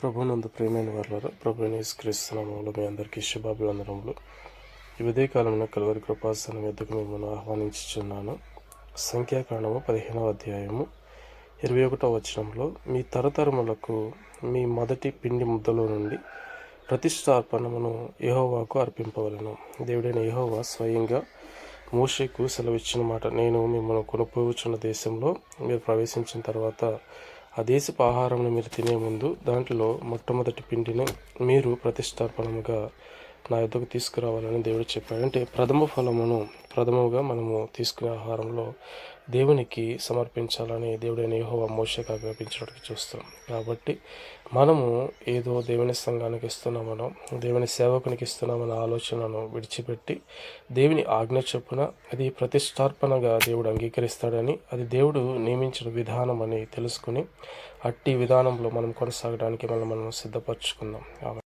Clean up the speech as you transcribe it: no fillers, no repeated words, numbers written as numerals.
ప్రభునందు ప్రియమైన వారులారా, ప్రభువైన యేసుక్రీస్తు నామములో మీ అందరికీ శుభాభివందనములు. ఈ ఉదయకాలంలో కలువరి కృపాసనం వద్దకు మిమ్మల్ని ఆహ్వానించుచున్నాను. సంఖ్యాకాండము 15వ అధ్యాయము 21వ వచనంలో, మీ తరతరములకు మీ మొదటి పిండి ముద్దలో నుండి ప్రతిష్టార్పణమును యెహోవాకు అర్పింపవలెను. దేవుడైన యెహోవా స్వయంగా మోషేకు సెలవిచ్చిన మాట, నేను మిమ్మల్ని కొనుక్కోవచ్చున్న దేశంలో మీరు ప్రవేశించిన తర్వాత ఆ దేశపు ఆహారంను మీరు తినే ముందు దాంట్లో మొట్టమొదటి పిండిని మీరు ప్రతిష్టార్పణముగా నా యొద్దకు తీసుకురావాలని దేవుడు చెప్పాడు. అంటే ప్రథమముగా మనము తీసుకునే ఆహారంలో దేవునికి సమర్పించాలని దేవుడైన యెహోవా మోషేకు ఆజ్ఞాపించినట్టు చూస్తాం. కాబట్టి మనము ఏదో దేవుని సంఘానికి ఇస్తున్నామనో, దేవుని సేవకునికి ఇస్తున్నామన్న ఆలోచనను విడిచిపెట్టి దేవుని ఆజ్ఞ చొప్పున అది ప్రతిష్టార్పణగా దేవుడు అంగీకరిస్తాడని, అది దేవుడు నియమించిన విధానం అని తెలుసుకుని అట్టి విధానంలో మనం కొనసాగడానికి మనం సిద్ధపరచుకుందాం.